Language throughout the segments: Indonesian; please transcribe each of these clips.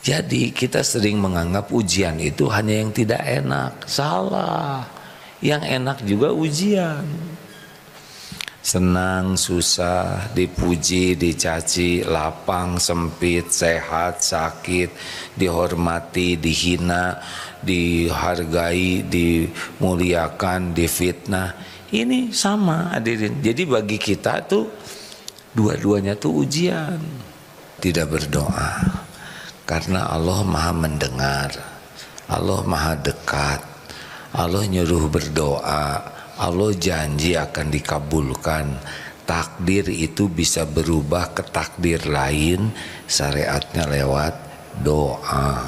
Jadi kita sering menganggap ujian itu hanya yang tidak enak. Salah. Yang enak juga ujian. Senang, susah, dipuji, dicaci, lapang, sempit, sehat, sakit, dihormati, dihina, dihargai, dimuliakan, difitnah. Ini sama hadirin. Jadi bagi kita tuh dua-duanya tuh ujian. Tidak berdoa karena Allah Maha mendengar, Allah Maha dekat, Allah nyuruh berdoa, Allah janji akan dikabulkan. Takdir itu bisa berubah ke takdir lain, syariatnya lewat doa.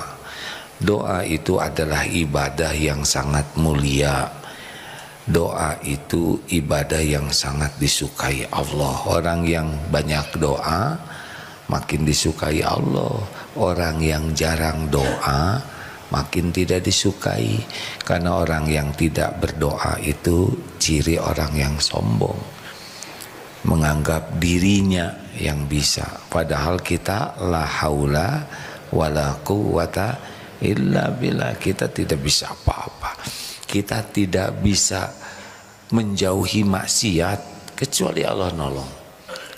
Doa itu adalah ibadah yang sangat mulia. Doa itu ibadah yang sangat disukai Allah. Orang yang banyak doa makin disukai Allah. Orang yang jarang doa makin tidak disukai, karena orang yang tidak berdoa itu ciri orang yang sombong, menganggap dirinya yang bisa, padahal kita la haula wala quwata illa billah. Kita tidak bisa apa-apa, kita tidak bisa menjauhi maksiat kecuali Allah nolong,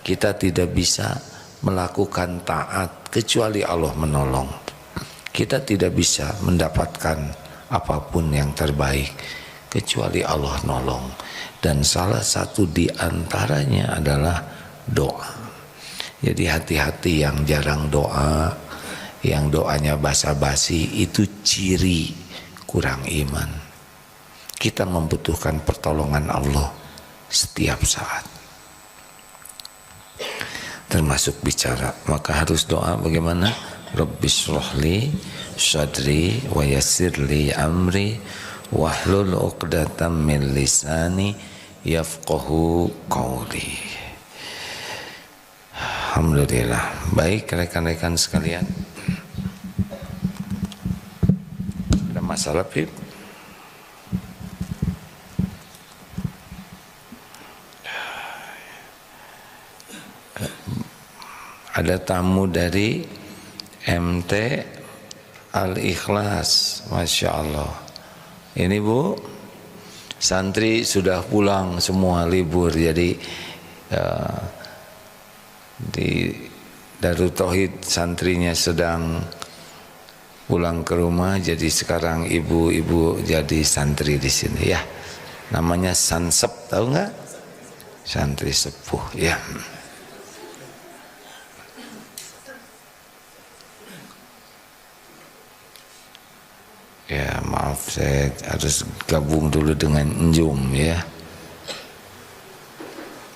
kita tidak bisa melakukan taat kecuali Allah menolong. Kita tidak bisa mendapatkan apapun yang terbaik kecuali Allah nolong. Dan salah satu di antaranya adalah doa. Jadi hati-hati yang jarang doa, yang doanya basa-basi, itu ciri kurang iman. Kita membutuhkan pertolongan Allah setiap saat, termasuk bicara. Maka harus doa bagaimana? Rabbi shrahli sadri wa yassirli amri wahlul 'uqdatam min lisani yafqahu qawli. Alhamdulillah. Baik rekan-rekan sekalian, ada masalah Pip? Ada tamu dari MT Al-Ikhlas, Masya Allah. Ini Bu, santri sudah pulang semua, libur. Jadi di Darut Tauhid santrinya sedang pulang ke rumah. Jadi sekarang ibu-ibu jadi santri di sini ya. Namanya Sansep, tahu nggak? Santri sepuh ya. Ya maaf, saya harus gabung dulu dengan Njum ya.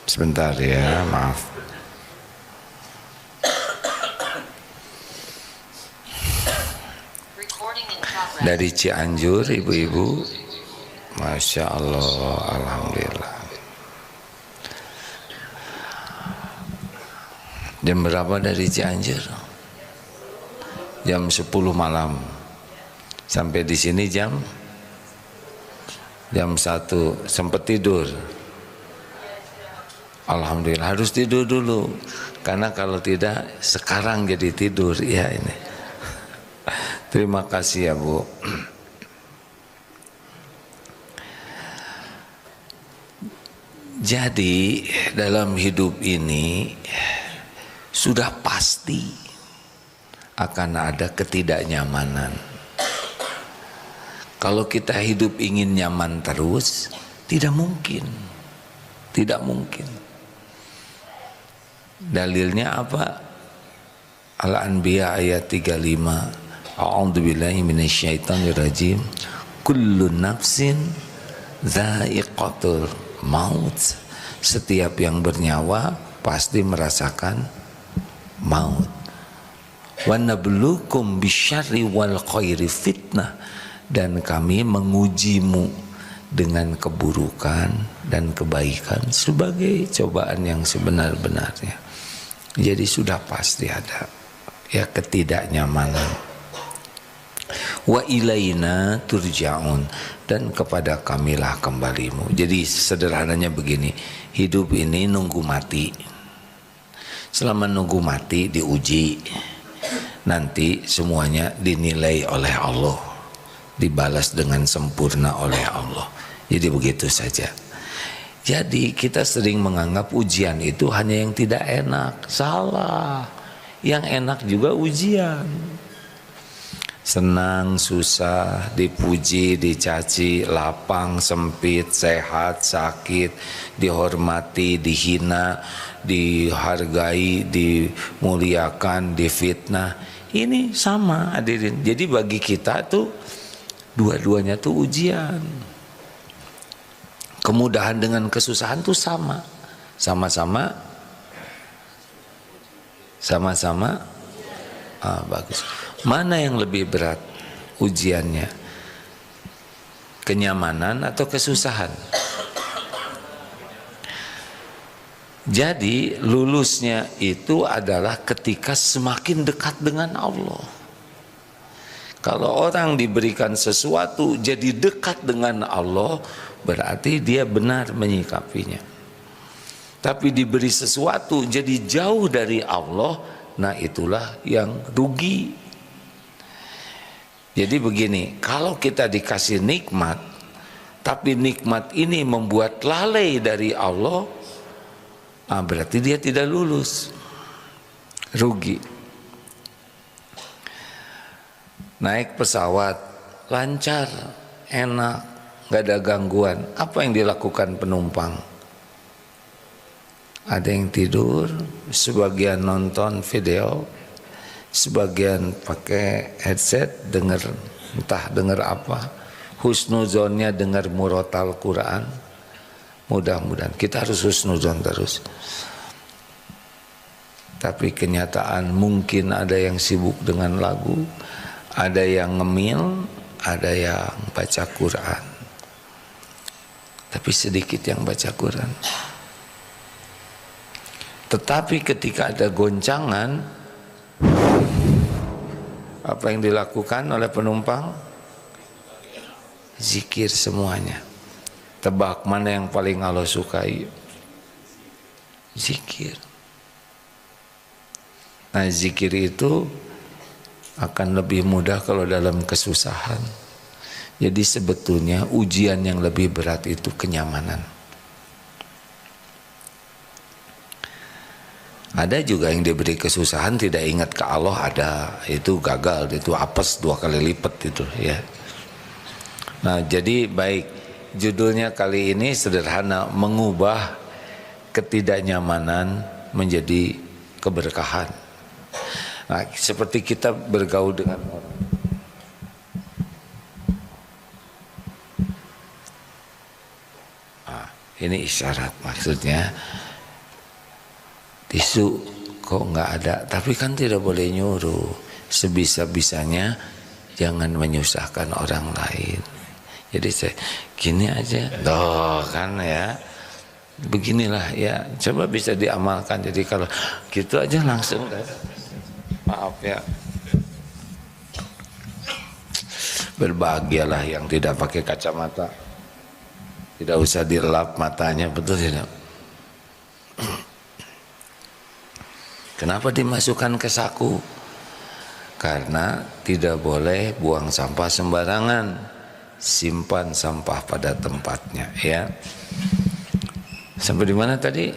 Sebentar ya, maaf. Dari Cianjur ibu-ibu, Masya Allah, Alhamdulillah. Jam berapa dari Cianjur? Jam 10 malam. Sampai di sini jam 1, sempat tidur. Alhamdulillah, harus tidur dulu, karena kalau tidak sekarang jadi tidur ya ini. Terima kasih ya Bu. Jadi dalam hidup ini sudah pasti akan ada ketidaknyamanan. Kalau kita hidup ingin nyaman terus, tidak mungkin. Tidak mungkin. Dalilnya apa? Al-Anbiya ayat 35. A'udzubillahi minasyaitonirrajim. Kullu nafsin dha'iqatul maut. Setiap yang bernyawa pasti merasakan maut. Wa nabluukum bisyarri wal khairi fitnah. Dan kami mengujimu dengan keburukan dan kebaikan sebagai cobaan yang sebenar-benarnya. Jadi sudah pasti ada ya ketidaknyamanan. Wa ilaina turja'un, dan kepada kamilah kembalimu. Jadi sederhananya begini, hidup ini nunggu mati. Selama nunggu mati diuji. nanti semuanya dinilai oleh Allah, dibalas dengan sempurna oleh Allah. Jadi begitu saja. Jadi kita sering menganggap ujian itu hanya yang tidak enak. Salah. Yang enak juga ujian. Senang, susah, dipuji, dicaci, lapang, sempit, sehat, sakit, dihormati, dihina, dihargai, dimuliakan, difitnah. Ini sama hadirin. Jadi bagi kita tuh dua-duanya tuh ujian. Kemudahan dengan kesusahan tuh sama. Sama-sama bagus. Mana yang lebih berat ujiannya? Kenyamanan atau kesusahan? Jadi lulusnya itu adalah ketika semakin dekat dengan Allah. Kalau orang diberikan sesuatu jadi dekat dengan Allah, berarti dia benar menyikapinya. Tapi diberi sesuatu jadi jauh dari Allah, nah itulah yang rugi. Jadi begini, kalau kita dikasih nikmat, tapi nikmat ini membuat lalai dari Allah, berarti dia tidak lulus, rugi. Naik pesawat, lancar, enak, gak ada gangguan. Apa yang dilakukan penumpang? Ada yang tidur, sebagian nonton video, sebagian pakai headset entah dengar apa, husnuzonnya dengar murotal Quran. Mudah-mudahan kita harus husnuzon terus. Tapi kenyataan mungkin ada yang sibuk dengan lagu, ada yang ngemil, ada yang baca Quran. Tapi sedikit yang baca Quran. Tetapi ketika ada goncangan, apa yang dilakukan oleh penumpang? Zikir semuanya. Tebak mana yang paling Allah sukai? Zikir. Nah, zikir itu akan lebih mudah kalau dalam kesusahan. Jadi sebetulnya ujian yang lebih berat itu kenyamanan. Ada juga yang diberi kesusahan tidak ingat ke Allah, ada, itu gagal, itu apes 2 kali lipat itu ya. Nah, jadi baik, judulnya kali ini sederhana, mengubah ketidaknyamanan menjadi keberkahan. Nah, seperti kita bergaul dengan orang. Ini isyarat, maksudnya tisu kok nggak ada, tapi kan tidak boleh nyuruh. Sebisa-bisanya jangan menyusahkan orang lain. Jadi saya gini aja, doh kan ya, beginilah ya, coba bisa diamalkan. Jadi kalau gitu aja langsung, maaf ya, berbahagialah yang tidak pakai kacamata, tidak usah dilap matanya, betul tidak? Kenapa dimasukkan ke saku? Karena tidak boleh buang sampah sembarangan, simpan sampah pada tempatnya ya. Sampai di mana tadi?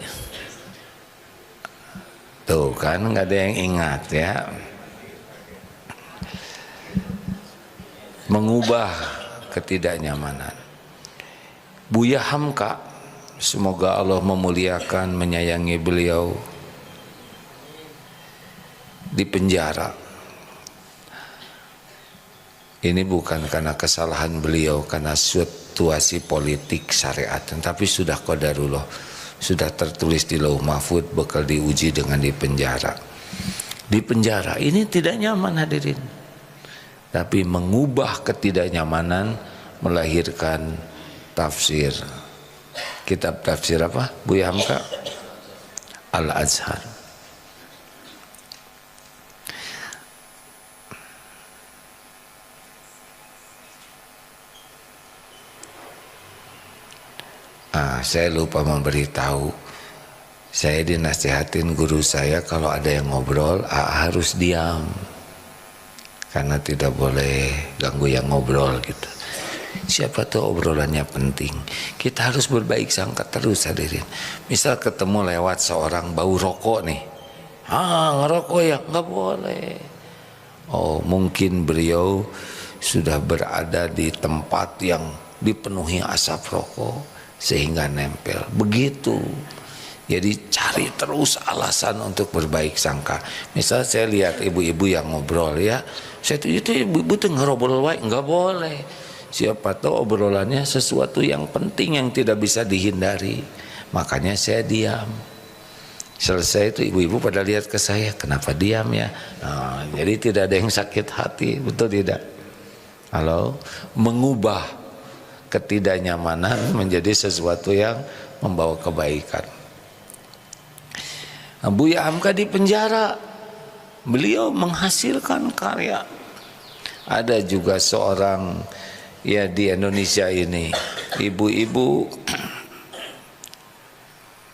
Tuh kan nggak ada yang ingat ya. Mengubah ketidaknyamanan. Buya Hamka, semoga Allah memuliakan, menyayangi beliau, di penjara. Ini bukan karena kesalahan beliau, karena situasi politik syariat, tapi sudah qadarullah, sudah tertulis di Lauh Mahfud, bakal diuji dengan di penjara. Di penjara ini tidak nyaman hadirin, tapi mengubah ketidaknyamanan melahirkan tafsir. Kitab tafsir apa Buya Hamka? Al-Azhar. Saya lupa memberitahu, saya dinasihatin guru saya kalau ada yang ngobrol harus diam, karena tidak boleh ganggu yang ngobrol gitu. Siapa tahu obrolannya penting. Kita harus berbaik sangka terus hadirin. Misal ketemu lewat seorang bau rokok nih, ngerokok ya, nggak boleh. Oh, mungkin beliau sudah berada di tempat yang dipenuhi asap rokok sehingga nempel. Begitu. Jadi cari terus alasan untuk berbaik sangka. Misal saya lihat ibu-ibu yang ngobrol ya, saya itu ibu-ibu tuh ngerobrol wae, nggak boleh. Siapa tahu obrolannya sesuatu yang penting yang tidak bisa dihindari. Makanya saya diam. Selesai itu ibu-ibu pada lihat ke saya, kenapa diam ya? Nah, jadi tidak ada yang sakit hati, betul tidak? Halo, mengubah ketidaknyamanan menjadi sesuatu yang membawa kebaikan. Buya Hamka di penjara, beliau menghasilkan karya. Ada juga seorang ya di Indonesia ini, ibu-ibu,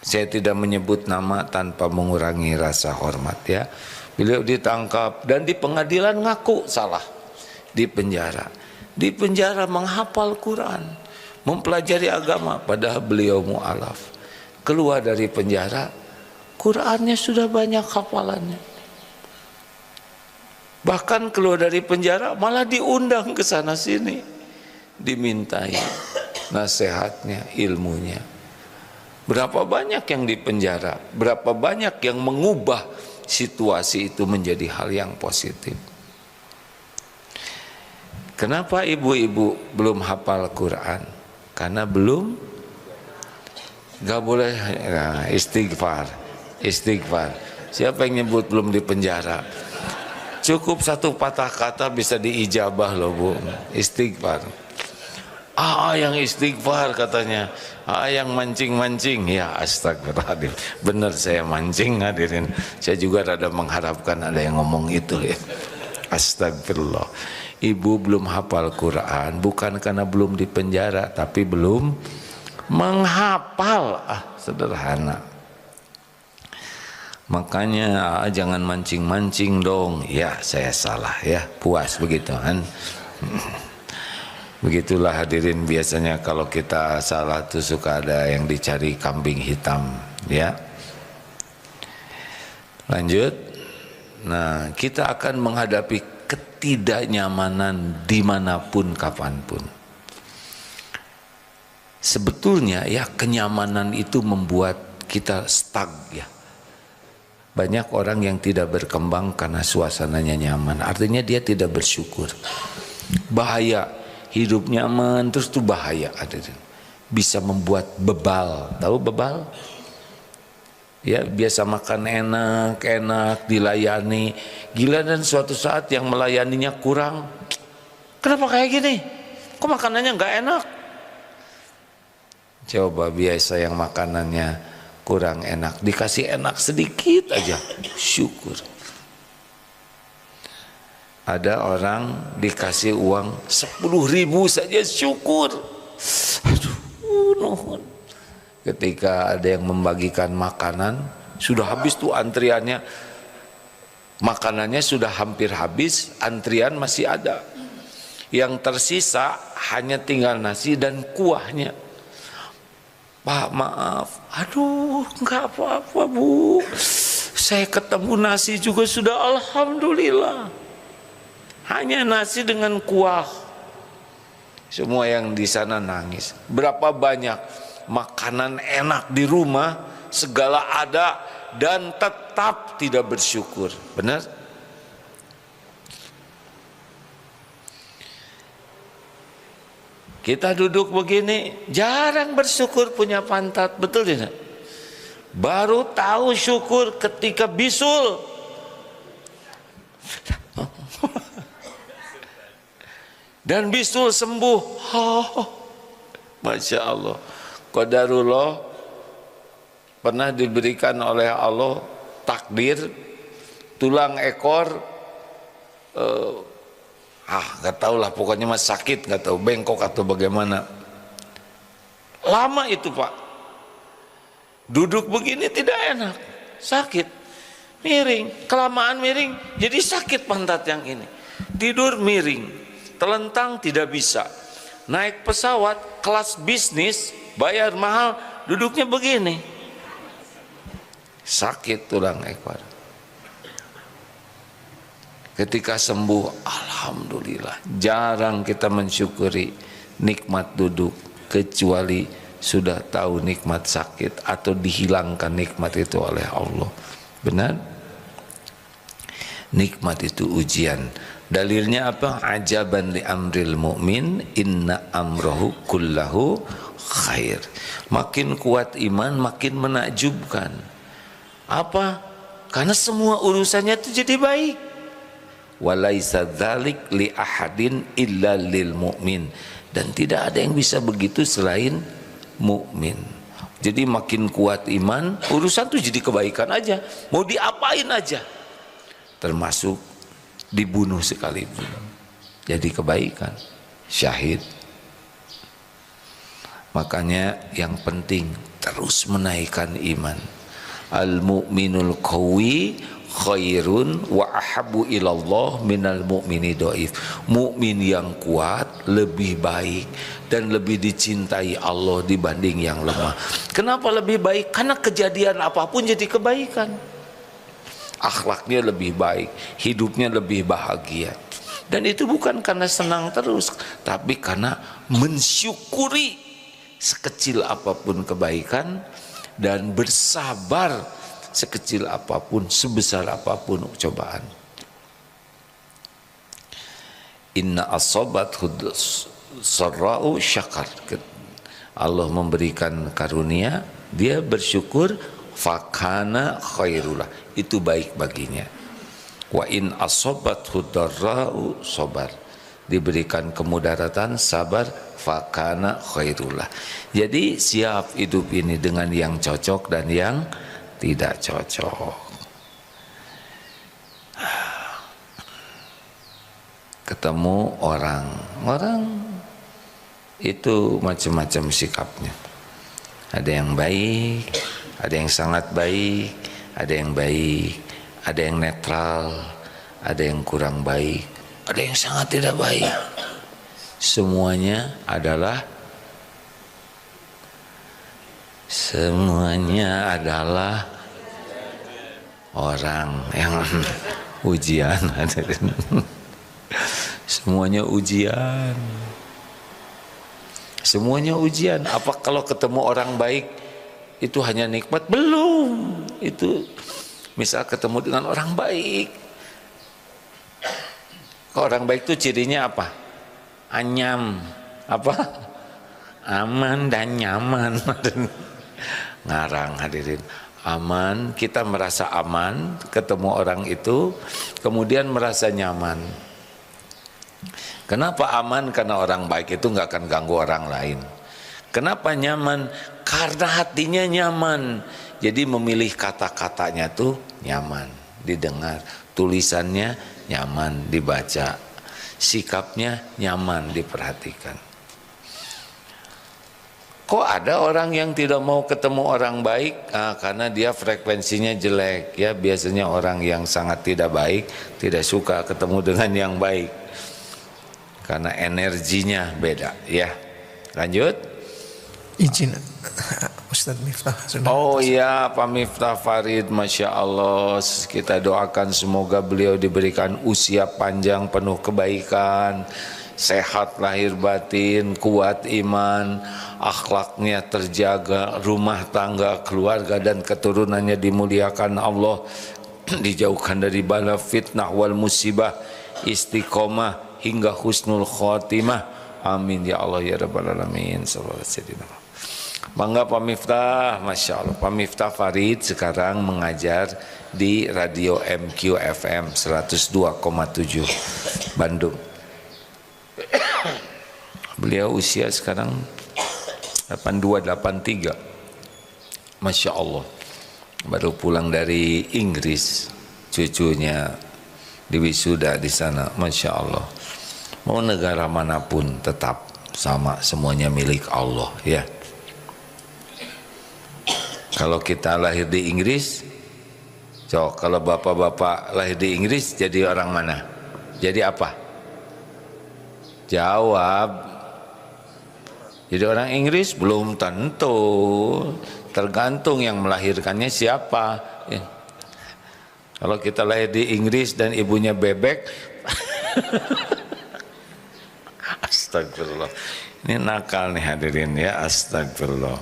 saya tidak menyebut nama tanpa mengurangi rasa hormat ya. Beliau ditangkap dan di pengadilan ngaku salah, di penjara. Di penjara menghafal Quran, mempelajari agama, padahal beliau mu'alaf. Keluar dari penjara, Qurannya sudah banyak hafalannya. Bahkan keluar dari penjara malah diundang ke sana sini, dimintai nasihatnya, ilmunya. Berapa banyak yang di penjara, berapa banyak yang mengubah situasi itu menjadi hal yang positif. Kenapa ibu-ibu belum hafal Quran? Karena belum, gak boleh istighfar. Istighfar. Siapa yang nyebut belum di penjara? Cukup satu patah kata bisa diijabah loh Bu. Istighfar. Yang istighfar katanya. Yang mancing-mancing. Ya astagfirullahaladzim. Benar saya mancing hadirin. Saya juga rada mengharapkan ada yang ngomong itu ya. Astagfirullah. Ibu belum hafal Quran bukan karena belum di penjara, tapi belum menghafal. Sederhana. Makanya jangan mancing-mancing dong. Ya saya salah ya, puas begitu kan. Begitulah hadirin, biasanya kalau kita salah tuh suka ada yang dicari kambing hitam ya. Lanjut. Nah, kita akan menghadapi ketidaknyamanan dimanapun kapanpun. Sebetulnya ya kenyamanan itu membuat kita stuck ya. Banyak orang yang tidak berkembang karena suasananya nyaman. Artinya dia tidak bersyukur. Bahaya, hidup nyaman terus itu bahaya. Bisa membuat bebal. Tahu bebal? Ya, biasa makan enak, dilayani. Gila, dan suatu saat yang melayaninya kurang. Kenapa kayak gini? Kok makanannya nggak enak? Coba biasa yang makanannya kurang enak, dikasih enak sedikit aja, syukur. Ada orang dikasih uang 10.000 saja syukur. Aduh, nuhun. Ketika ada yang membagikan makanan, sudah habis tuh antriannya, makanannya sudah hampir habis, antrian masih ada. Yang tersisa hanya tinggal nasi dan kuahnya. Pak maaf, aduh nggak apa-apa Bu, saya ketemu nasi juga sudah alhamdulillah. Hanya nasi dengan kuah. Semua yang di sana nangis. Berapa banyak makanan enak di rumah, segala ada dan tetap tidak bersyukur. Benar? Kita duduk begini, jarang bersyukur punya pantat, betul tidak? Baru tahu syukur ketika bisul. Dan bisul sembuh. Masya Allah. Qadarullah, pernah diberikan oleh Allah takdir tulang ekor gak tahu lah, pokoknya mas sakit, gak tahu bengkok atau bagaimana. Lama itu Pak, duduk begini tidak enak, sakit, miring, kelamaan miring jadi sakit pantat yang ini. tidur miring, telentang tidak bisa, naik pesawat kelas bisnis bayar mahal, duduknya begini, sakit tulang ekor. Ketika sembuh, alhamdulillah. Jarang kita mensyukuri nikmat duduk, kecuali sudah tahu nikmat sakit atau dihilangkan nikmat itu oleh Allah. Benar? Nikmat itu ujian. Dalilnya apa? Ajaban li amril mu'min inna amrohu kullahu khair. Makin kuat iman, makin menakjubkan. Apa? Karena semua urusannya itu jadi baik. Walaisa dzalik li ahadin illa lil mu'min. Dan tidak ada yang bisa begitu selain mukmin. Jadi makin kuat iman, urusan itu jadi kebaikan aja. Mau diapain aja. Termasuk dibunuh sekalipun jadi kebaikan, syahid. Makanya yang penting terus menaikkan iman. Al mu'minul qawi khairun wa ahabbu ilallah minal mu'mini dhaif. Mukmin yang kuat lebih baik dan lebih dicintai Allah dibanding yang lemah. Kenapa lebih baik? Karena kejadian apapun jadi kebaikan. Akhlaknya lebih baik, hidupnya lebih bahagia. Dan itu bukan karena senang terus, tapi karena mensyukuri sekecil apapun kebaikan dan bersabar sekecil apapun, sebesar apapun cobaan. Inna asobat sarra'u syakar. Allah memberikan karunia, dia bersyukur, fakana khairullah, itu baik baginya. Wa in asobathu darra'u sabar, diberikan kemudaratan, sabar, fakana khairullah. Jadi siap hidup ini dengan yang cocok dan yang tidak cocok. Ketemu orang itu macam-macam sikapnya. Ada yang baik, ada yang sangat baik, ada yang baik, ada yang netral, ada yang kurang baik, ada yang sangat tidak baik. Semuanya adalah orang yang ujian. Semuanya ujian. Semuanya ujian. Apa kalau ketemu orang baik itu hanya nikmat? Belum. Itu misal ketemu dengan orang baik. Orang baik itu cirinya apa? Anyam. Apa? Aman dan nyaman. Ngarang hadirin. Aman, kita merasa aman ketemu orang itu, kemudian merasa nyaman. Kenapa aman? Karena orang baik itu nggak akan ganggu orang lain. Kenapa nyaman? Karena hatinya nyaman. Jadi memilih kata-katanya tuh nyaman didengar, tulisannya nyaman dibaca, sikapnya nyaman diperhatikan. Kok ada orang yang tidak mau ketemu orang baik? Karena dia frekuensinya jelek. Ya, biasanya orang yang sangat tidak baik tidak suka ketemu dengan yang baik. Karena energinya beda, ya. Lanjut. Izin Ustadz Miftah. Oh iya, Pak Miftah Farid, Masya Allah. Kita doakan semoga beliau diberikan usia panjang penuh kebaikan, sehat lahir batin, kuat iman, akhlaknya terjaga, rumah tangga, keluarga dan keturunannya dimuliakan Allah, dijauhkan dari bala fitnah wal musibah, istiqomah hingga husnul khotimah. Amin ya Allah ya Rabbal Alamin. Sallallahu alaihi wasallam. Bangga Pak Miftah, Masya Allah. Pak Miftah Farid sekarang mengajar di Radio MQ FM 102,7 Bandung. Beliau usia sekarang 82-83. Masya Allah. Baru pulang dari Inggris, cucunya diwisuda di sana. Masya Allah. Mau negara manapun tetap sama, semuanya milik Allah, ya. Kalau kita lahir di Inggris, kalau bapak-bapak lahir di Inggris jadi orang mana? Jadi apa? Jawab. Jadi orang Inggris belum tentu, tergantung yang melahirkannya siapa. Ya. Kalau kita lahir di Inggris dan ibunya bebek, astagfirullah. Ini nakal nih hadirin ya, astagfirullah.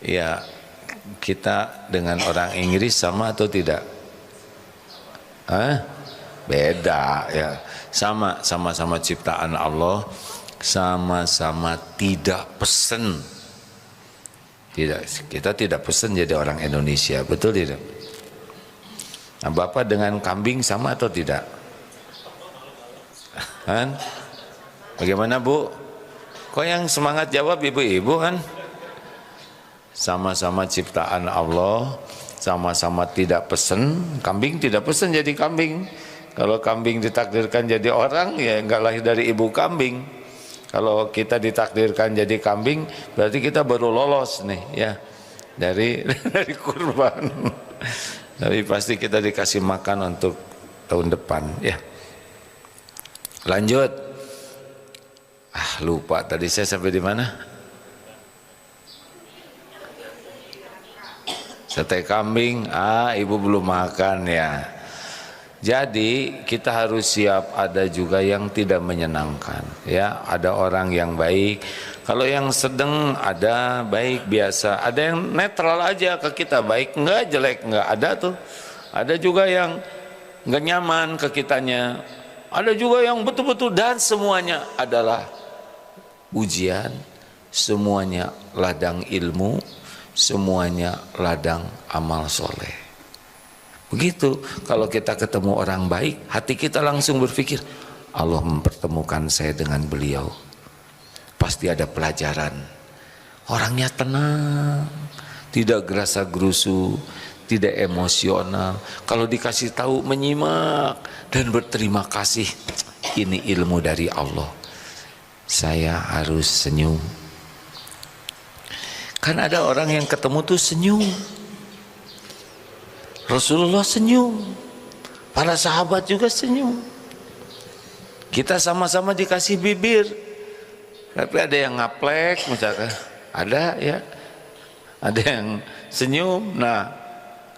Ya, kita dengan orang Inggris sama atau tidak? Beda ya. Sama-sama ciptaan Allah, sama-sama tidak pesen. Kita tidak pesen jadi orang Indonesia, betul tidak? Nah, Bapak dengan kambing sama atau tidak? Kan? Bagaimana Bu? Kok yang semangat jawab ibu-ibu kan? Sama-sama ciptaan Allah, sama-sama tidak pesen. Kambing tidak pesen jadi kambing. Kalau kambing ditakdirkan jadi orang, ya enggak lahir dari ibu kambing. Kalau kita ditakdirkan jadi kambing, berarti kita baru lolos nih ya dari kurban. Tapi pasti kita dikasih makan untuk tahun depan ya. Lanjut. Lupa tadi saya sampai di mana? Sate kambing. Ibu belum makan ya. Jadi kita harus siap, ada juga yang tidak menyenangkan ya, ada orang yang baik. Kalau yang sedang ada baik biasa, ada yang netral aja ke kita, baik enggak, jelek enggak, ada tuh. Ada juga yang enggak nyaman ke kitanya. Ada juga yang betul-betul, dan semuanya adalah ujian, semuanya ladang ilmu, semuanya ladang amal soleh. Begitu, kalau kita ketemu orang baik, hati kita langsung berpikir, Allah mempertemukan saya dengan beliau, pasti ada pelajaran. Orangnya tenang, tidak gerasa gerusu, tidak emosional. Kalau dikasih tahu menyimak dan berterima kasih. Ini ilmu dari Allah, saya harus senyum. Kan ada orang yang ketemu tuh senyum. Rasulullah senyum, para sahabat juga senyum. Kita sama-sama dikasih bibir, tapi ada yang ngaplek misalkan, ada ya, ada yang senyum. Nah,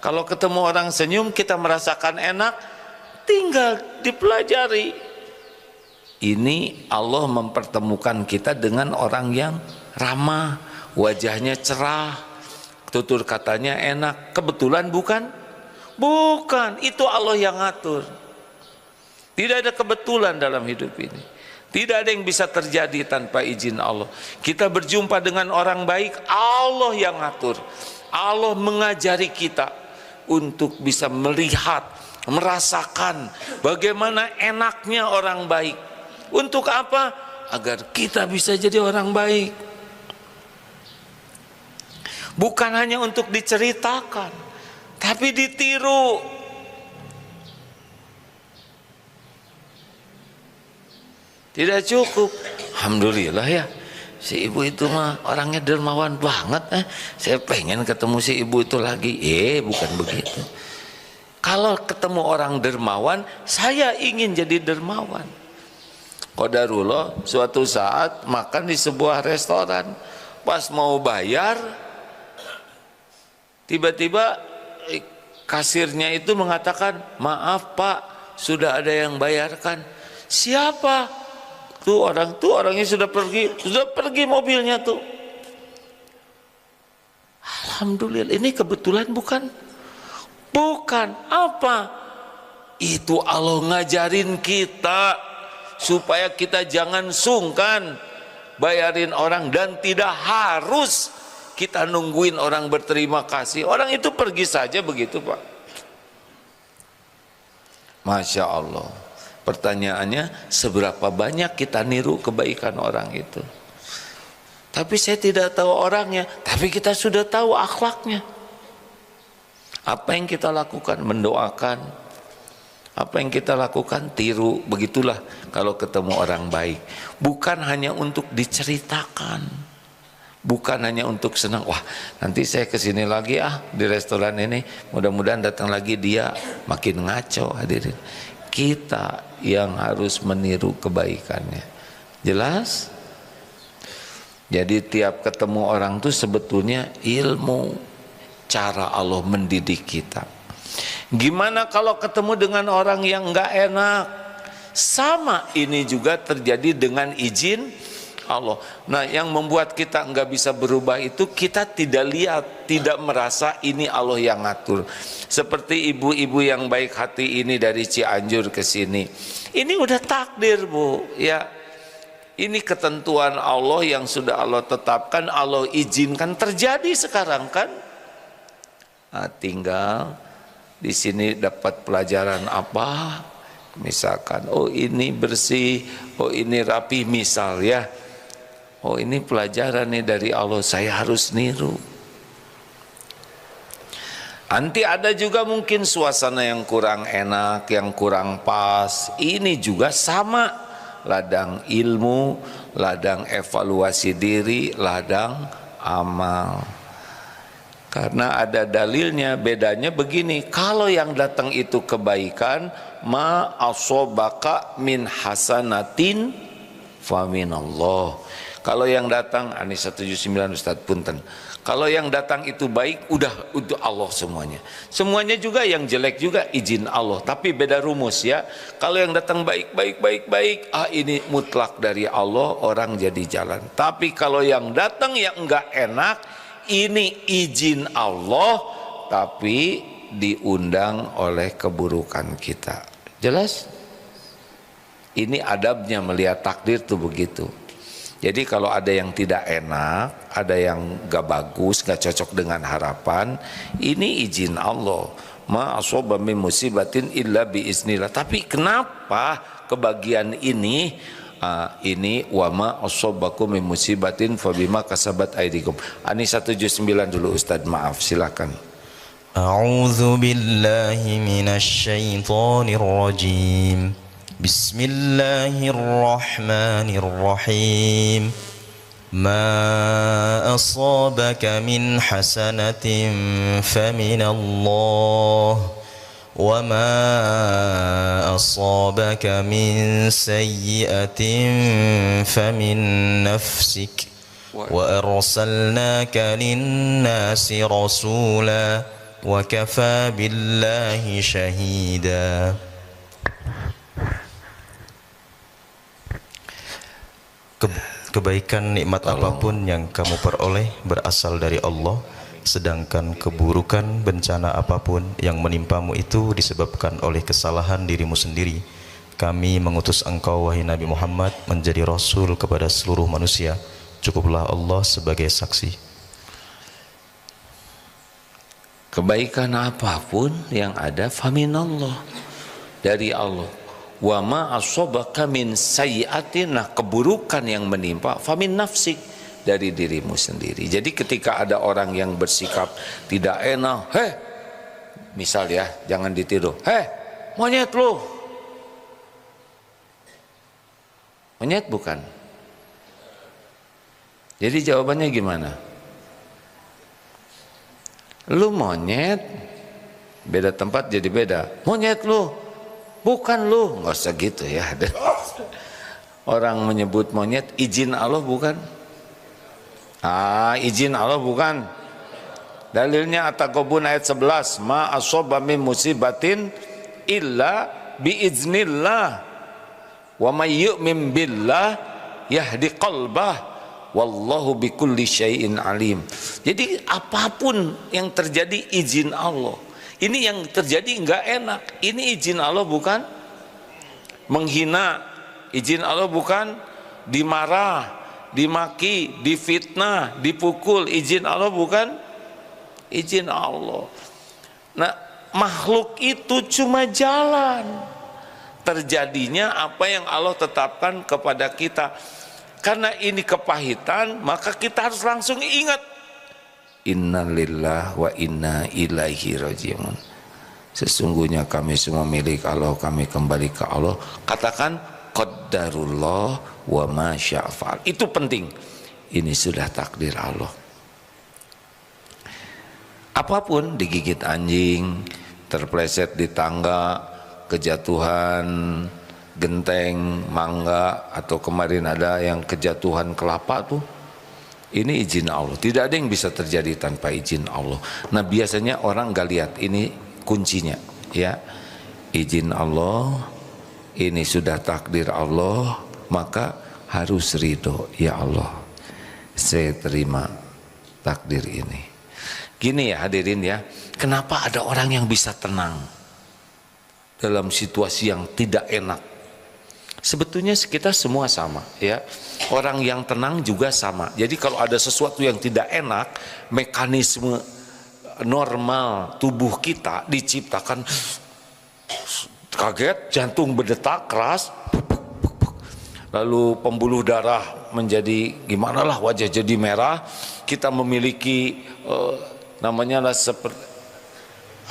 kalau ketemu orang senyum kita merasakan enak, tinggal dipelajari. Ini Allah mempertemukan kita dengan orang yang ramah, wajahnya cerah, tutur katanya enak. Kebetulan bukan? Bukan, itu Allah yang ngatur. Tidak ada kebetulan dalam hidup ini. Tidak ada yang bisa terjadi tanpa izin Allah. Kita berjumpa dengan orang baik, Allah yang ngatur. Allah mengajari kita untuk bisa melihat, merasakan bagaimana enaknya orang baik. Untuk apa? Agar kita bisa jadi orang baik. Bukan hanya untuk diceritakan, tapi ditiru. Tidak cukup. Alhamdulillah ya, si ibu itu mah orangnya dermawan banget. Saya pengen ketemu si ibu itu lagi. Bukan begitu. Kalau ketemu orang dermawan, saya ingin jadi dermawan. Qadarullah, suatu saat makan di sebuah restoran, pas mau bayar, tiba-tiba kasirnya itu mengatakan, maaf Pak, sudah ada yang bayarkan. Siapa? Tuh orangnya sudah pergi mobilnya tuh. Alhamdulillah, ini kebetulan bukan? Bukan. Apa? Itu Allah ngajarin kita supaya kita jangan sungkan bayarin orang, dan tidak harus kita nungguin orang berterima kasih. Orang itu pergi saja begitu Pak. Masya Allah. Pertanyaannya, seberapa banyak kita niru kebaikan orang itu? Tapi saya tidak tahu orangnya, tapi kita sudah tahu akhlaknya. Apa yang kita lakukan? Mendoakan. Apa yang kita lakukan? Tiru. Begitulah kalau ketemu orang baik. Bukan hanya untuk diceritakan, bukan hanya untuk senang, wah nanti saya kesini lagi di restoran ini, mudah-mudahan datang lagi dia. Makin ngaco hadirin. Kita yang harus meniru kebaikannya. Jelas? Jadi tiap ketemu orang tuh sebetulnya ilmu, cara Allah mendidik kita. Gimana kalau ketemu dengan orang yang enggak enak? Sama ini juga terjadi dengan izin Allah. Nah, yang membuat kita enggak bisa berubah itu kita tidak lihat, tidak merasa ini Allah yang ngatur. Seperti ibu-ibu yang baik hati ini dari Cianjur ke sini. Ini udah takdir, Bu, ya. Ini ketentuan Allah yang sudah Allah tetapkan, Allah izinkan terjadi sekarang kan. Nah, tinggal di sini dapat pelajaran apa? Misalkan, oh ini bersih, oh ini rapi, misal ya. Oh ini pelajaran nih dari Allah, saya harus niru. Nanti ada juga mungkin suasana yang kurang enak, yang kurang pas. Ini juga sama. Ladang ilmu, ladang evaluasi diri, ladang amal. Karena ada dalilnya, bedanya begini, kalau yang datang itu kebaikan, ma asobaka min hasanatin fa minallah. Kalau yang datang, Ani 179 Ustaz punten. Kalau yang datang itu baik, udah untuk Allah semuanya. Semuanya juga yang jelek juga izin Allah. Tapi beda rumus ya. Kalau yang datang baik, ini mutlak dari Allah, orang jadi jalan. Tapi kalau yang datang yang enggak enak, ini izin Allah, tapi diundang oleh keburukan kita. Jelas? Ini adabnya melihat takdir tuh begitu. Jadi kalau ada yang tidak enak, ada yang gak bagus, gak cocok dengan harapan, ini izin Allah. Ma asoba min musibatin illa biiznillah. Tapi kenapa kebagian ini wa ma asobakum min musibatin fabima kasabat aidikum. Ani 179 dulu Ustaz, maaf, silakan. A'udzu billahi minasy syaithanir rajim. Bismillahirrahmanirrahim. Ma asabaka min hasanatin faminallah wa ma asabaka min sayyi'atin famin nafsik wa arsalnaka lin-nasi rasula wa kafa billahi syahida. Kebaikan nikmat apapun yang kamu peroleh berasal dari Allah, sedangkan keburukan bencana apapun yang menimpamu itu disebabkan oleh kesalahan dirimu sendiri. Kami mengutus engkau wahai Nabi Muhammad menjadi rasul kepada seluruh manusia. Cukuplah Allah sebagai saksi. Kebaikan apapun yang ada faminallah, dari Allah. Wa ma asobaka min sayyi'atin, nah keburukan yang menimpa famin nafsik, dari dirimu sendiri. Jadi ketika ada orang yang bersikap tidak enak, misal ya, jangan ditiru, monyet lu. Monyet bukan. Jadi jawabannya gimana? Lu monyet, beda tempat jadi beda. Monyet lu. Bukan lu, nggak usah gitu ya. Orang menyebut monyet, izin Allah bukan? Izin Allah bukan. Dalilnya At-Taghabun ayat 11, ma asoba min musibatin illa biiznillah wa may yu'min billah yahdi qalbah wallahu bikulli syai'in alim. Jadi apapun yang terjadi izin Allah. Ini yang terjadi enggak enak, ini izin Allah bukan? Menghina, izin Allah bukan? Dimarah, dimaki, difitnah, dipukul, izin Allah bukan? Izin Allah. Nah, makhluk itu cuma jalan. Terjadinya apa yang Allah tetapkan kepada kita. Karena ini kepahitan, maka kita harus langsung ingat, innalillah wa inna ilaihi rajiun. Sesungguhnya kami semua milik Allah, kami kembali ke Allah. Katakan qaddarullah wa ma sya'fa'al. Itu penting. Ini sudah takdir Allah. Apapun, digigit anjing, terpleset di tangga, kejatuhan, genteng, mangga, atau kemarin ada yang kejatuhan kelapa tuh, ini izin Allah. Tidak ada yang bisa terjadi tanpa izin Allah. Nah biasanya orang nggak lihat, ini kuncinya ya, izin Allah, ini sudah takdir Allah, maka harus ridho. Ya Allah, saya terima takdir ini. Gini ya hadirin ya, kenapa ada orang yang bisa tenang dalam situasi yang tidak enak? Sebetulnya kita semua sama ya. Orang yang tenang juga sama. Jadi kalau ada sesuatu yang tidak enak, mekanisme normal tubuh kita diciptakan kaget, jantung berdetak keras, lalu pembuluh darah menjadi gimana lah, wajah jadi merah. Kita memiliki namanya lah seperti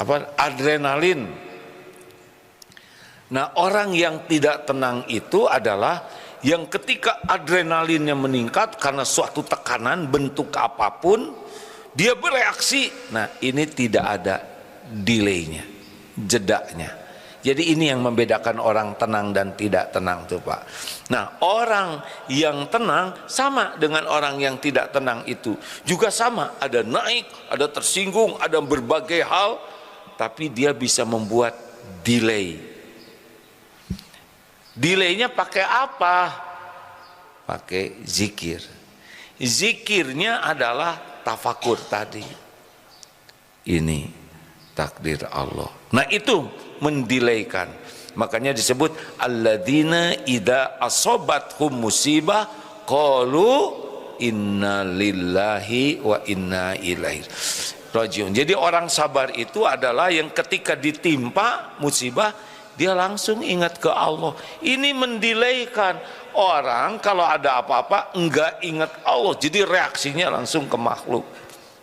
apa, adrenalin. Nah orang yang tidak tenang itu adalah yang ketika adrenalinnya meningkat karena suatu tekanan bentuk apapun, dia bereaksi. Nah ini tidak ada delaynya, jedanya. Jadi ini yang membedakan orang tenang dan tidak tenang tuh Pak. Nah orang yang tenang sama dengan orang yang tidak tenang itu juga sama, ada naik, ada tersinggung, ada berbagai hal, tapi dia bisa membuat delay. Delaynya pakai apa? Pakai zikir. Zikirnya adalah tafakur tadi. Ini takdir Allah. Nah itu mendelaykan. Makanya disebut alladzina idza asobathum musibah qalu inna lillahi wa inna ilaihi rajiun. Jadi orang sabar itu adalah yang ketika ditimpa musibah dia langsung ingat ke Allah. Ini mendelaykan. Orang kalau ada apa-apa enggak ingat Allah, jadi reaksinya langsung ke makhluk.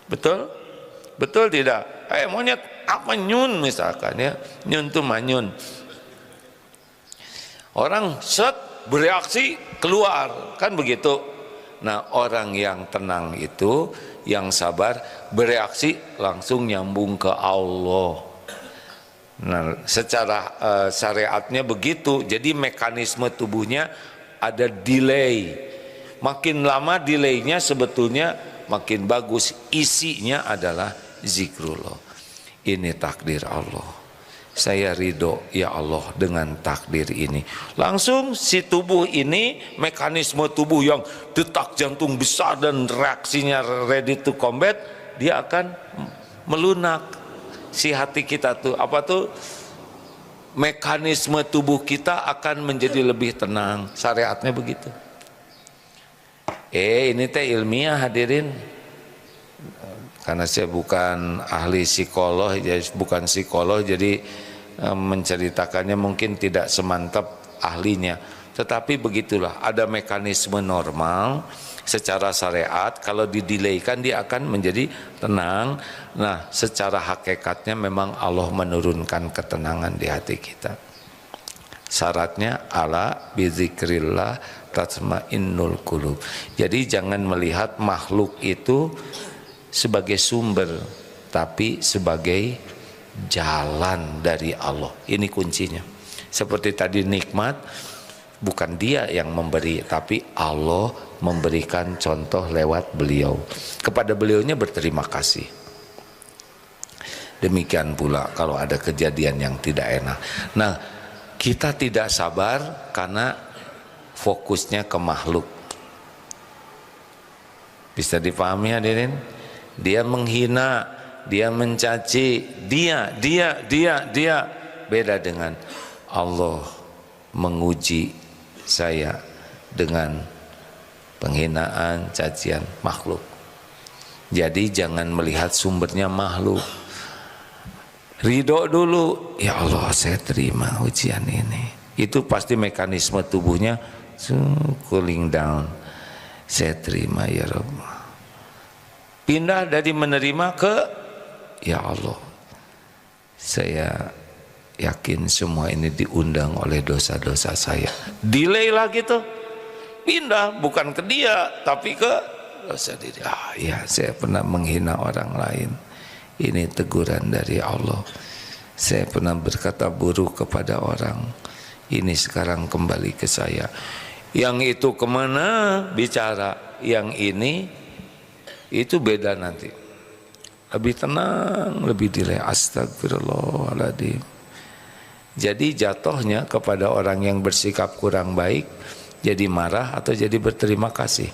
Betul? Betul tidak? Monyet apa nyun misalkan ya, nyun tuh manyun. Orang set bereaksi keluar, kan begitu. Nah orang yang tenang itu, yang sabar, bereaksi langsung nyambung ke Allah. Nah secara syariatnya begitu. Jadi mekanisme tubuhnya ada delay. Makin lama delaynya sebetulnya makin bagus. Isinya adalah zikrullah. Ini takdir Allah. Saya ridho ya Allah dengan takdir ini. Langsung si tubuh ini, mekanisme tubuh yang detak jantung besar dan reaksinya ready to combat, dia akan melunak. Si hati kita tuh apa tuh, mekanisme tubuh kita akan menjadi lebih tenang. Syariatnya begitu. Ini teh ilmiah hadirin. Karena saya bukan ahli psikolog, bukan psikolog, jadi menceritakannya mungkin tidak semantap ahlinya. Tetapi begitulah, ada mekanisme normal secara syariat. Kalau didelaykan dia akan menjadi tenang. Nah secara hakikatnya memang Allah menurunkan ketenangan di hati kita. Syaratnya ala bizikrillah tatmainnul qulub. Jadi jangan melihat makhluk itu sebagai sumber, tapi sebagai jalan dari Allah. Ini kuncinya. Seperti tadi nikmat, bukan dia yang memberi, tapi Allah memberikan contoh lewat beliau. Kepada beliaunya berterima kasih. Demikian pula kalau ada kejadian yang tidak enak. Nah, kita tidak sabar karena fokusnya ke makhluk. Bisa dipahami hadirin? Dia menghina, dia mencaci, dia. Beda dengan Allah menguji saya dengan penghinaan, cacian makhluk. Jadi jangan melihat sumbernya makhluk. Ridho dulu, ya Allah saya terima ujian ini. Itu pasti mekanisme tubuhnya cooling down. Saya terima ya Rabb. Pindah dari menerima ke ya Allah. Saya yakin semua ini diundang oleh dosa-dosa saya. Delay lagi tuh. Pindah bukan ke dia tapi ke dosa diri. Ya saya pernah menghina orang lain. Ini teguran dari Allah. Saya pernah berkata buruk kepada orang. ini sekarang kembali ke saya. Yang itu kemana bicara, yang ini itu beda nanti. Lebih tenang, lebih dileh. Astagfirullahaladzim. Jadi jatuhnya kepada orang yang bersikap kurang baik, jadi marah atau jadi berterima kasih?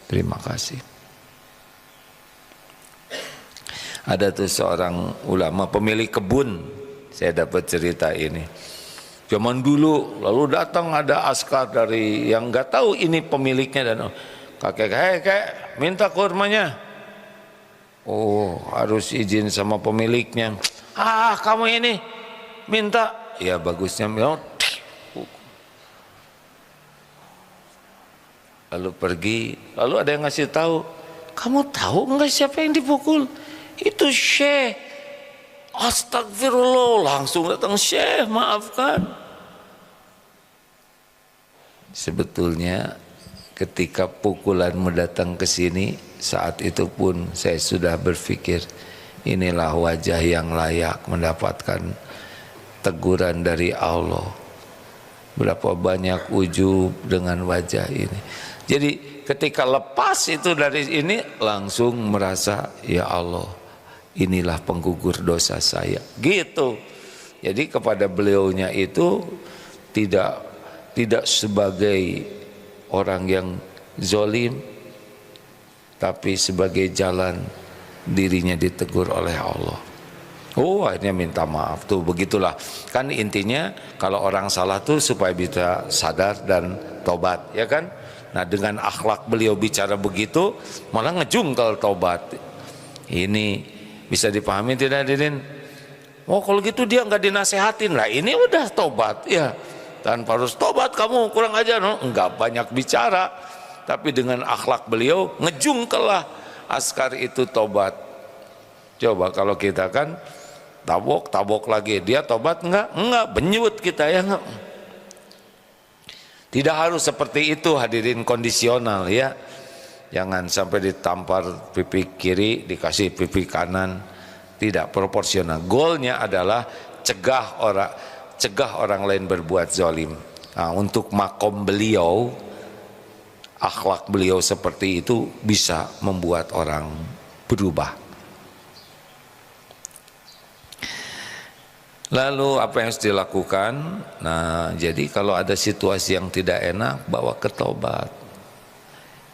Terima kasih. Ada tuh seorang ulama pemilik kebun, saya dapat cerita ini. Zaman dulu, lalu datang ada askar dari yang nggak tahu ini pemiliknya dan kakek, minta kurmanya. Oh, harus izin sama pemiliknya. Ah, kamu ini minta, ya bagusnya. Lalu pergi, lalu ada yang ngasih tahu, kamu tahu nggak siapa yang dipukul? Itu Syekh. Astagfirullah, langsung datang, Syekh maafkan. Sebetulnya ketika pukulanmu datang ke sini, saat itu pun saya sudah berpikir, inilah wajah yang layak mendapatkan teguran dari Allah. Berapa banyak ujub dengan wajah ini. Jadi ketika lepas itu dari ini, langsung merasa, ya Allah, inilah penggugur dosa saya. Gitu. Jadi kepada beliaunya itu tidak sebagai orang yang zolim, tapi sebagai jalan dirinya ditegur oleh Allah. Oh, akhirnya minta maaf tuh, begitulah. Kan intinya kalau orang salah tuh supaya bisa sadar dan tobat, ya kan? Nah, dengan akhlak beliau bicara begitu, malah ngejungkel tobat. Ini bisa dipahami tidak, Didin? Oh, kalau gitu dia nggak dinasehatin lah. Ini udah tobat, ya. Tanpa harus tobat kamu kurang ajar, no? Enggak banyak bicara, tapi dengan akhlak beliau ngejungkel lah askar itu tobat. Coba kalau kita kan tabok lagi, dia tobat enggak, benyut kita ya enggak. Tidak harus seperti itu, hadirin, kondisional ya. Jangan sampai ditampar pipi kiri dikasih pipi kanan, tidak proporsional. Goalnya adalah cegah orang lain berbuat zalim. Nah, untuk makom beliau, akhlak beliau seperti itu bisa membuat orang berubah. Lalu apa yang harus dilakukan? Nah, jadi kalau ada situasi yang tidak enak, bawa ke taubat.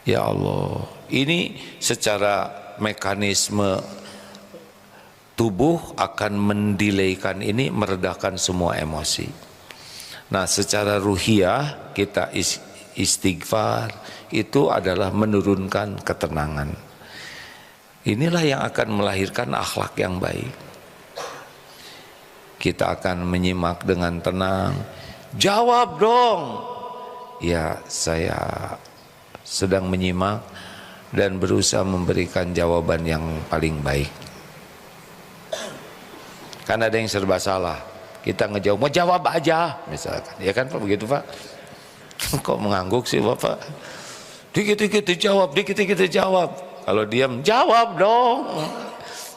Ya Allah, ini secara mekanisme tubuh akan mendelaykan ini, meredakan semua emosi. Nah, secara ruhiyah kita istighfar itu adalah menurunkan ketenangan. Inilah yang akan melahirkan akhlak yang baik. Kita akan menyimak dengan tenang. Jawab dong. Ya, saya sedang menyimak dan berusaha memberikan jawaban yang paling baik. Kan ada yang serba salah. Kita ngejawab, mau jawab aja misalkan. Ya kan Pak, begitu Pak? Kok mengangguk sih Bapak? Dikit-dikit dijawab, dikit-dikit dijawab. Kalau diam, jawab dong.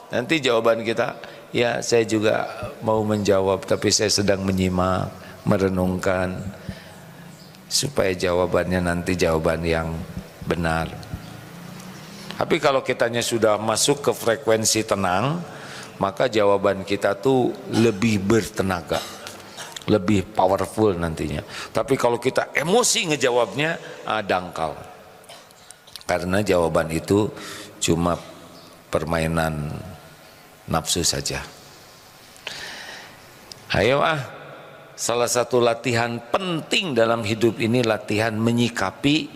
Nanti jawaban kita, ya saya juga mau menjawab, tapi saya sedang menyimak, merenungkan, supaya jawabannya nanti jawaban yang benar. Tapi kalau kitanya sudah masuk ke frekuensi tenang, maka jawaban kita tuh lebih bertenaga, lebih powerful nantinya. Tapi kalau kita emosi ngejawabnya, dangkal. Karena jawaban itu cuma permainan nafsu saja. Ayo salah satu latihan penting dalam hidup ini latihan menyikapi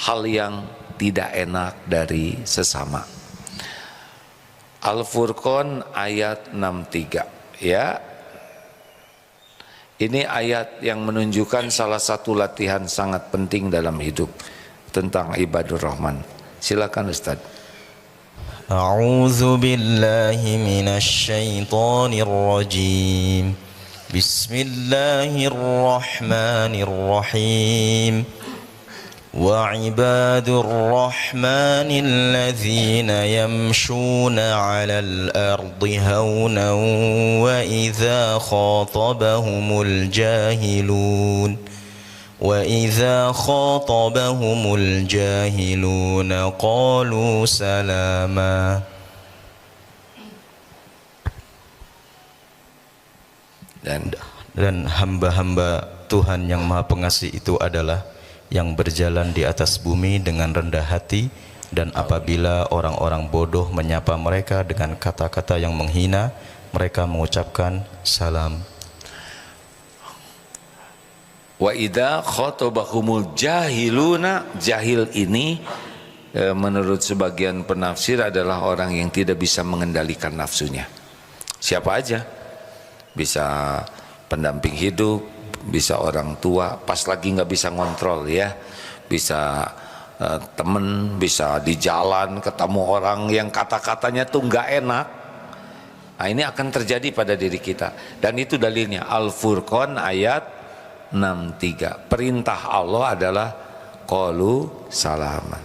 hal yang tidak enak dari sesama. Al-Furqan ayat 63 ya. Ini ayat yang menunjukkan salah satu latihan sangat penting dalam hidup tentang ibadur rahman. Silakan Ustaz. A'udzu billahi minasy syaithanir rajim. Bismillahirrahmanirrahim. وعباد الرحمن الذين يمشون على الأرض هونا وإذا خاطبهم الجاهلون قالوا سلاما. Dan hamba-hamba Tuhan yang Maha Pengasih itu adalah yang berjalan di atas bumi dengan rendah hati, dan apabila orang-orang bodoh menyapa mereka dengan kata-kata yang menghina, mereka mengucapkan salam. Wa idza khatabahumul jahiluna, jahil ini menurut sebagian penafsir adalah orang yang tidak bisa mengendalikan nafsunya. Siapa aja, bisa pendamping hidup, bisa orang tua pas lagi nggak bisa ngontrol ya, bisa temen, bisa di jalan ketemu orang yang kata-katanya tuh nggak enak. Nah, ini akan terjadi pada diri kita, dan itu dalilnya Al-Furqan ayat 63. Perintah Allah adalah qalu salaman.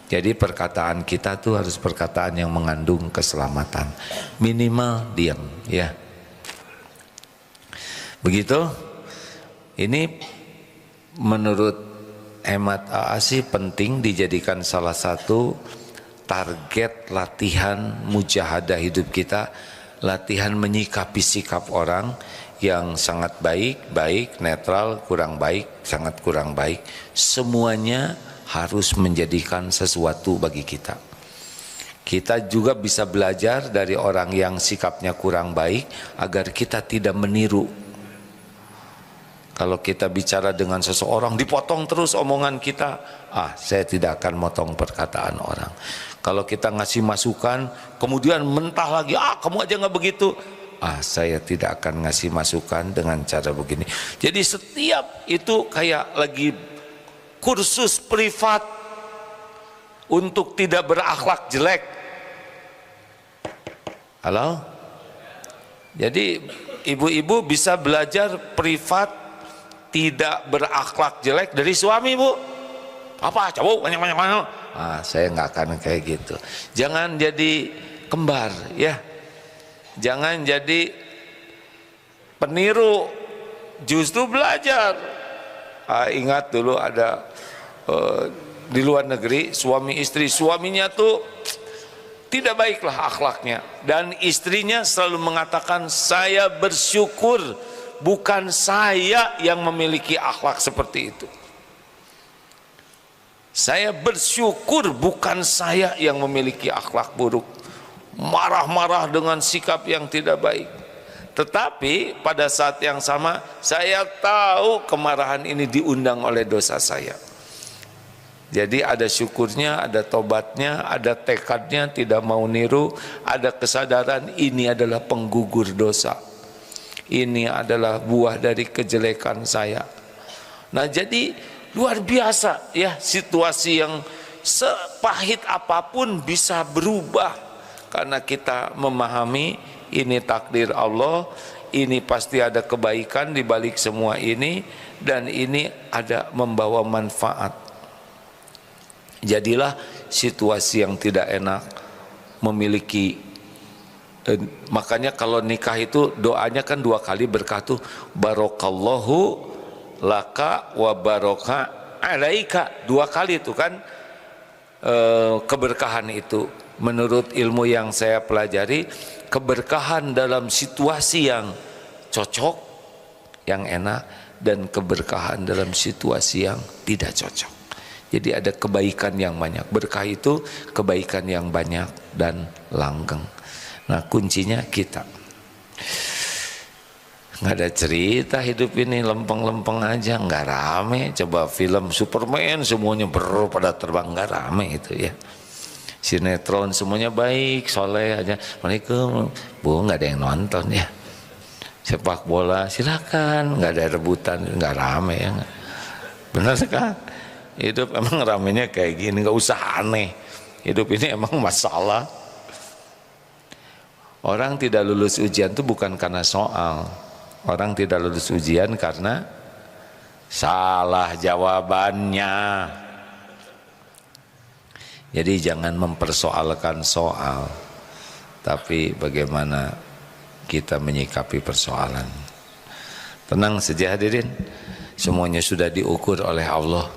Jadi perkataan kita tuh harus perkataan yang mengandung keselamatan, minimal diam ya. Begitu. Ini menurut hemat Aasi penting dijadikan salah satu target latihan mujahadah hidup kita, latihan menyikapi sikap orang yang sangat baik, baik, netral, kurang baik, sangat kurang baik. Semuanya harus menjadikan sesuatu bagi kita. Kita juga bisa belajar dari orang yang sikapnya kurang baik agar kita tidak meniru. Kalau kita bicara dengan seseorang dipotong terus omongan kita, saya tidak akan motong perkataan orang. Kalau kita ngasih masukan kemudian mentah lagi, kamu aja nggak begitu, saya tidak akan ngasih masukan dengan cara begini. Jadi setiap itu kayak lagi kursus privat untuk tidak berakhlak jelek. Halo? Jadi ibu-ibu bisa belajar privat tidak berakhlak jelek dari suami, Bu. Apa? Coba banyak-banyak. Saya nggak akan kayak gitu. Jangan jadi kembar ya. Jangan jadi peniru, justru belajar. Ingat dulu ada di luar negeri suami istri, suaminya tuh tidak baiklah akhlaknya, dan istrinya selalu mengatakan, saya bersyukur bukan saya yang memiliki akhlak seperti itu. Saya bersyukur bukan saya yang memiliki akhlak buruk. Marah-marah dengan sikap yang tidak baik. Tetapi pada saat yang sama saya tahu kemarahan ini diundang oleh dosa saya. Jadi ada syukurnya, ada tobatnya, ada tekadnya tidak mau niru, ada kesadaran ini adalah penggugur dosa. Ini adalah buah dari kejelekan saya. Nah, jadi luar biasa ya, situasi yang sepahit apapun bisa berubah karena kita memahami ini takdir Allah, ini pasti ada kebaikan di balik semua ini, dan ini ada membawa manfaat. Jadilah situasi yang tidak enak memiliki, makanya kalau nikah itu doanya kan 2 kali berkatuh, barokallahu laka wa baroka alaika, 2 kali itu kan keberkahan itu. Menurut ilmu yang saya pelajari, keberkahan dalam situasi yang cocok, yang enak, dan keberkahan dalam situasi yang tidak cocok. Jadi ada kebaikan yang banyak. Berkah itu kebaikan yang banyak dan langgeng. Nah, kuncinya kita. Nggak ada cerita hidup ini, lempeng-lempeng aja, nggak rame. Coba film Superman semuanya pada terbang, nggak rame itu ya. Sinetron semuanya baik, soleh aja. Waalaikumsalam, Bu, nggak ada yang nonton ya. Sepak bola silakan, nggak ada rebutan, nggak rame ya. Benar kan? Hidup emang ramenya kayak gini, nggak usah aneh. Hidup ini emang masalah. Orang tidak lulus ujian itu bukan karena soal. Orang tidak lulus ujian karena salah jawabannya. Jadi jangan mempersoalkan soal, tapi bagaimana kita menyikapi persoalan. Tenang saja hadirin, semuanya sudah diukur oleh Allah,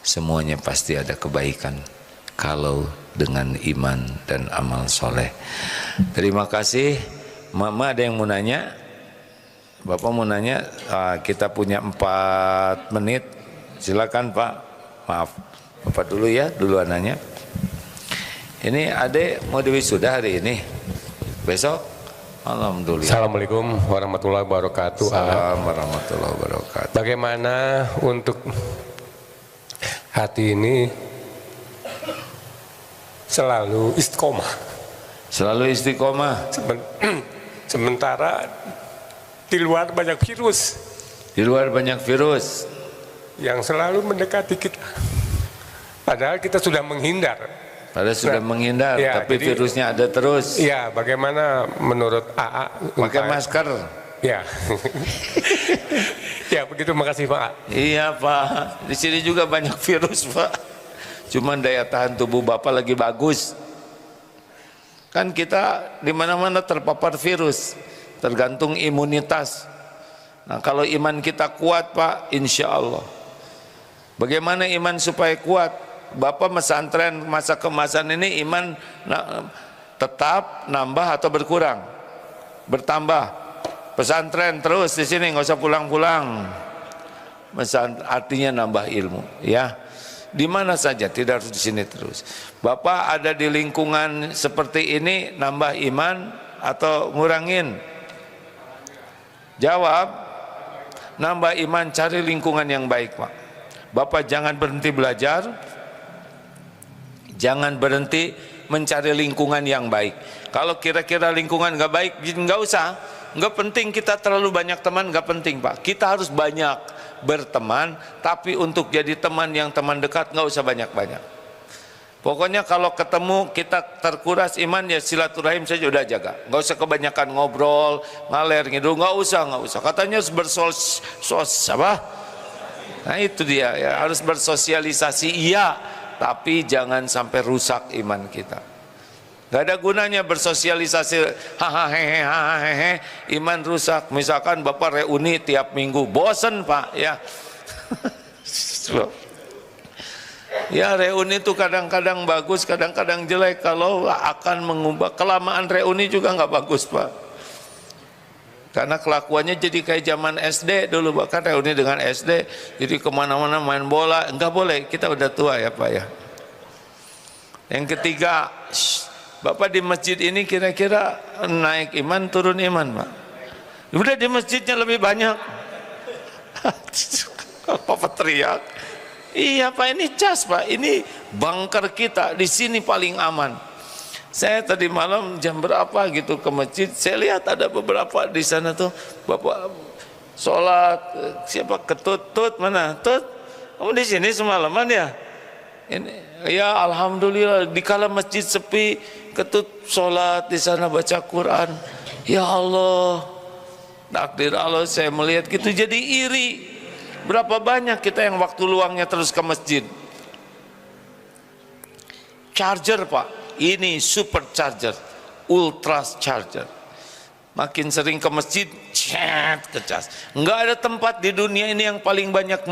semuanya pasti ada kebaikan kalau dengan iman dan amal soleh. Terima kasih. Mama ada yang mau nanya? Bapak mau nanya? Kita punya 4 menit. Silakan Pak. Maaf, Bapak dulu ya, duluan nanya. Ini adek mau diwisuda hari ini, besok? Alhamdulillah. Assalamualaikum warahmatullahi wabarakatuh. Assalamualaikum warahmatullahi wabarakatuh. Bagaimana untuk hati ini selalu istiqomah? Selalu istiqomah. Sementara di luar banyak virus. Di luar banyak virus yang selalu mendekati kita. Padahal kita sudah menghindar. Padahal sudah menghindar, ya, tapi jadi, virusnya ada terus. Iya, bagaimana menurut AA? Pakai masker. Ya. Ya, begitu, makasih Pak. Iya Pak, di sini juga banyak virus Pak. Cuman daya tahan tubuh Bapak lagi bagus. Kan kita di mana-mana terpapar virus, tergantung imunitas. Nah, kalau iman kita kuat Pak, insya Allah. Bagaimana iman supaya kuat? Bapak pesantren masa kemasan ini iman tetap nambah atau berkurang? Bertambah. Pesantren terus di sini, nggak usah pulang-pulang. Artinya nambah ilmu, ya. Di mana saja, tidak harus di sini terus. Bapak ada di lingkungan seperti ini, nambah iman atau ngurangin? Jawab. Nambah iman, cari lingkungan yang baik Pak. Bapak jangan berhenti belajar. Jangan berhenti mencari lingkungan yang baik. Kalau kira-kira lingkungan nggak baik, nggak usah. Nggak penting kita terlalu banyak teman, nggak penting Pak. Kita harus banyak berteman, tapi untuk jadi teman yang teman dekat nggak usah banyak-banyak. Pokoknya kalau ketemu kita terkuras iman, ya silaturahim saja udah jaga. Nggak usah kebanyakan ngobrol, ngaler ngidul, nggak usah. Katanya harus Nah itu dia, ya, harus bersosialisasi, iya. Tapi jangan sampai rusak iman kita. Gak ada gunanya bersosialisasi hahaha, iman rusak. Misalkan Bapak reuni tiap minggu, bosen Pak, ya. Ya reuni itu kadang-kadang bagus, kadang-kadang jelek. Kalau akan mengubah, kelamaan reuni juga nggak bagus Pak. Karena kelakuannya jadi kayak zaman SD dulu, bahkan reuni dengan SD, jadi kemana-mana main bola, enggak boleh, kita udah tua ya Pak ya. Yang ketiga, Bapak di masjid ini kira-kira naik iman, turun iman Pak? Udah di masjidnya lebih banyak. Bapak teriak, iya Pak, ini cas Pak, ini bunker kita, di sini paling aman. Saya tadi malam jam berapa gitu ke masjid, saya lihat ada beberapa di sana tuh Bapak sholat, siapa Ketut mana? Tut, kamu di sini semalaman ya? Ini, ya alhamdulillah, dikala masjid sepi, Ketut sholat di sana baca Quran. Ya Allah, takdir Allah, saya melihat gitu jadi iri. Berapa banyak kita yang waktu luangnya terus ke masjid? Charger Pak. Ini supercharger, ultra charger. Makin sering ke masjid, cet, kecas. Enggak ada tempat di dunia ini yang paling banyak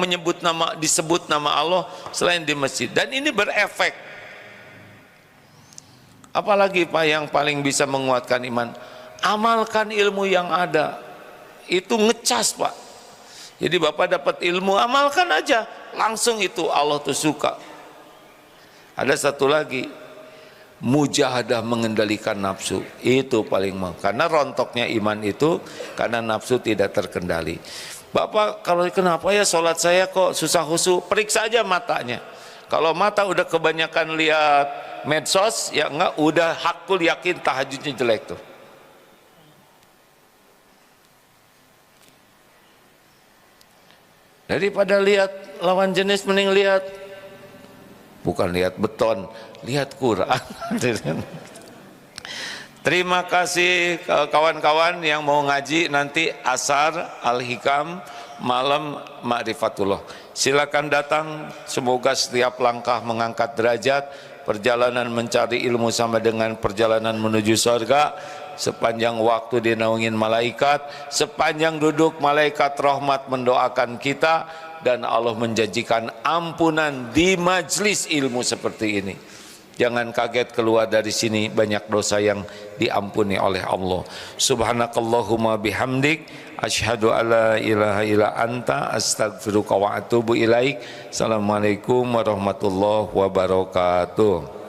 disebut nama Allah selain di masjid. Dan ini berefek. Apalagi Pak yang paling bisa menguatkan iman? Amalkan ilmu yang ada. Itu ngecas Pak. Jadi Bapak dapat ilmu, amalkan aja. Langsung itu Allah tuh suka. Ada satu lagi. Mujahadah mengendalikan nafsu, itu paling karena rontoknya iman itu karena nafsu tidak terkendali. Bapak, kalau kenapa ya sholat saya kok susah khusyuk? Periksa aja matanya. Kalau mata udah kebanyakan lihat medsos, ya enggak, udah hakul yakin tahajudnya jelek tuh. Daripada lihat lawan jenis, mending lihat, bukan lihat beton, lihat Quran. Terima kasih kawan-kawan yang mau ngaji nanti asar Al-Hikam, malam Ma'rifatullah. Silakan datang, semoga setiap langkah mengangkat derajat, perjalanan mencari ilmu sama dengan perjalanan menuju surga. Sepanjang waktu dinaungin malaikat, sepanjang duduk malaikat rahmat mendoakan kita, dan Allah menjanjikan ampunan di majlis ilmu seperti ini. Jangan kaget keluar dari sini banyak dosa yang diampuni oleh Allah. Subhanakallahumma bihamdik, asyhadu alla ilaha illa anta, astaghfiruka wa atubu ilaik. Assalamualaikum warahmatullahi wabarakatuh.